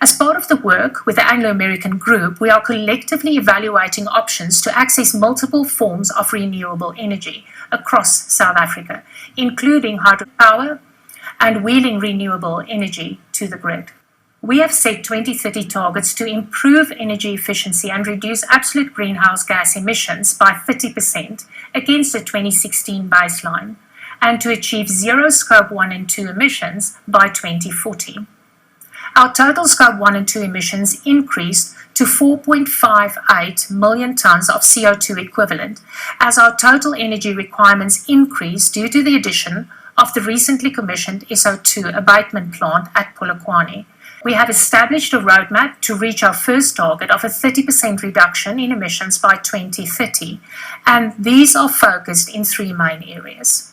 As part of the work with the Anglo American Group, we are collectively evaluating options to access multiple forms of renewable energy across South Africa, including hydropower and wheeling renewable energy to the grid. We have set 2030 targets to improve energy efficiency and reduce absolute greenhouse gas emissions by 30% against the 2016 baseline, and to achieve zero Scope 1 and 2 emissions by 2040. Our total Scope 1 and 2 emissions increased to 4.58 million tonnes of CO2 equivalent, as our total energy requirements increased due to the addition of the recently commissioned SO2 abatement plant at Polokwane. We have established a roadmap to reach our first target of a 30% reduction in emissions by 2030, and these are focused in three main areas.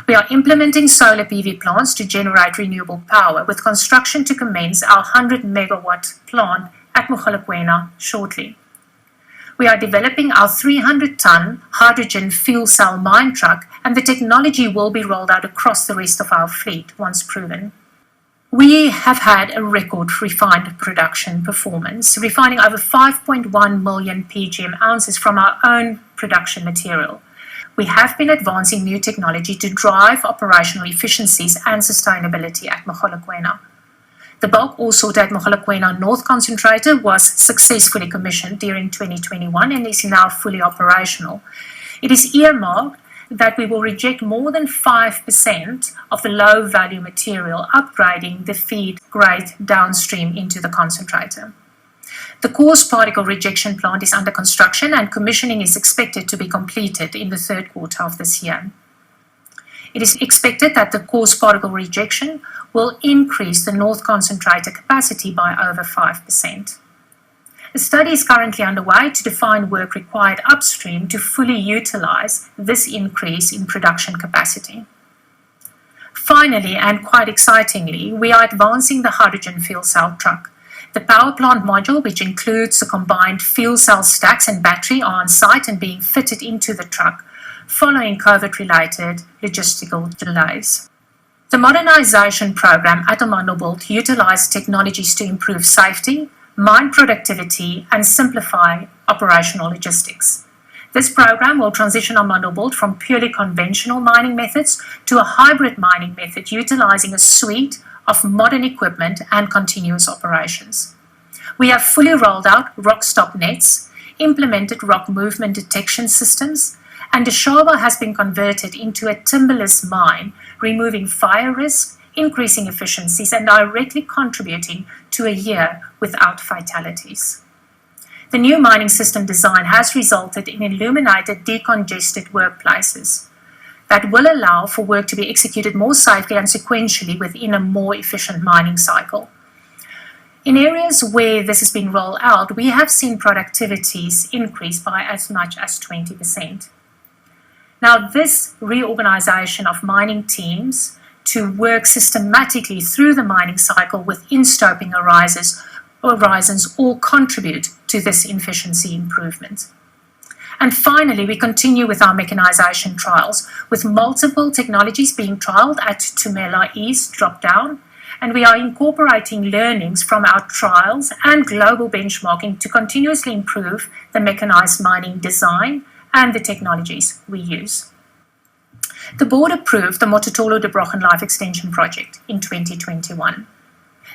We are implementing solar PV plants to generate renewable power, with construction to commence our 100 megawatt plant at Mogalakwena shortly. We are developing our 300-ton hydrogen fuel cell mine truck, and the technology will be rolled out across the rest of our fleet once proven. We have had a record refined production performance, refining over 5.1 million PGM ounces from our own production material. We have been advancing new technology to drive operational efficiencies and sustainability at Mogalakwena. The bulk ore sorter at Mogalakwena North concentrator was successfully commissioned during 2021 and is now fully operational. It is earmarked that we will reject more than 5% of the low-value material, upgrading the feed grade downstream into the concentrator. The coarse particle rejection plant is under construction, and commissioning is expected to be completed in the third quarter of this year. It is expected that the coarse particle rejection will increase the North concentrator capacity by over 5%. A study is currently underway to define work required upstream to fully utilize this increase in production capacity. Finally, and quite excitingly, we are advancing the hydrogen fuel cell truck. The power plant module, which includes the combined fuel cell stacks and battery, are on site and being fitted into the truck, following COVID-related logistical delays. The modernisation program at Amandelbult utilised technologies to improve safety, mine productivity, and simplify operational logistics. This program will transition Amandelbult from purely conventional mining methods to a hybrid mining method utilizing a suite of modern equipment and continuous operations. We have fully rolled out rock stop nets, implemented rock movement detection systems, and the Shaba has been converted into a timberless mine, removing fire risk, increasing efficiencies, and directly contributing to a year without fatalities. The new mining system design has resulted in illuminated, decongested workplaces that will allow for work to be executed more safely and sequentially within a more efficient mining cycle. In areas where this has been rolled out, we have seen productivities increase by as much as 20%. Now, this reorganization of mining teams to work systematically through the mining cycle within stoping horizons all contribute to this efficiency improvement. And finally, we continue with our mechanisation trials, with multiple technologies being trialled at Tumela East drop-down, and we are incorporating learnings from our trials and global benchmarking to continuously improve the mechanised mining design and the technologies we use. The board approved the Mototolo Der Brochen Life Extension Project in 2021.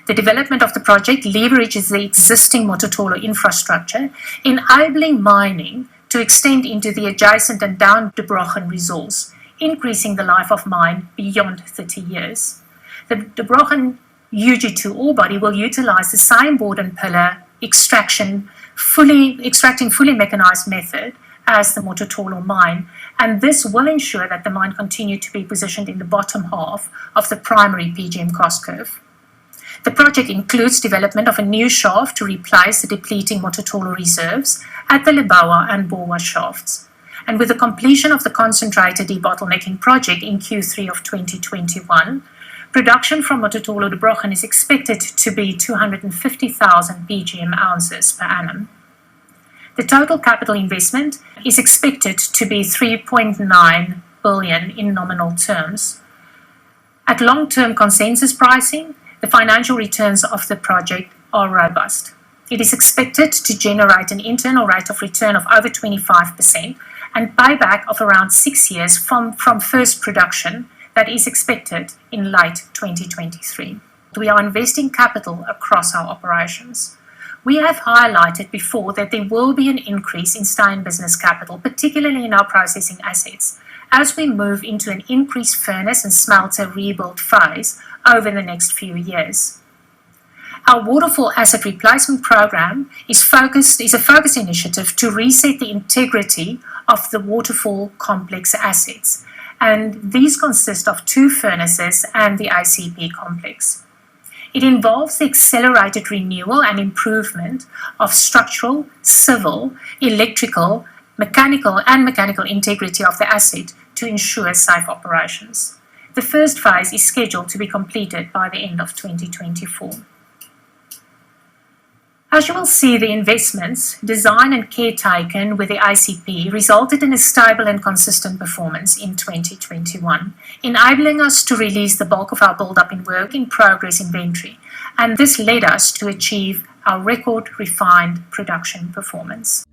The development of the project leverages the existing Mototolo infrastructure, enabling mining to extend into the adjacent and down Der Brochen resource, increasing the life of mine beyond 30 years. The Der Brochen UG2 ore body will utilize the same board and pillar extracting fully mechanized method as the Mototolo mine, and this will ensure that the mine continue to be positioned in the bottom half of the primary PGM cost curve. The project includes development of a new shaft to replace the depleting Mototolo reserves at the Lebowa and Borwa shafts. And with the completion of the concentrator debottlenecking project in Q3 of 2021, production from Mototolo Der Brochen is expected to be 250,000 PGM ounces per annum. The total capital investment is expected to be 3.9 billion in nominal terms. At long-term consensus pricing, the financial returns of the project are robust. It is expected to generate an internal rate of return of over 25% and payback of around 6 years from first production that is expected in late 2023. We are investing capital across our operations. We have highlighted before that there will be an increase in stay-in-business capital, particularly in our processing assets, as we move into an increased furnace and smelter rebuild phase over the next few years. Our waterfall asset replacement program is a focused initiative to reset the integrity of the waterfall complex assets, and these consist of 2 furnaces and the ICP complex. It involves the accelerated renewal and improvement of structural, civil, electrical, mechanical integrity of the asset to ensure safe operations. The first phase is scheduled to be completed by the end of 2024. As you will see, the investments, design and care taken with the ICP resulted in a stable and consistent performance in 2021, enabling us to release the bulk of our build-up in work in progress inventory, and this led us to achieve our record refined production performance.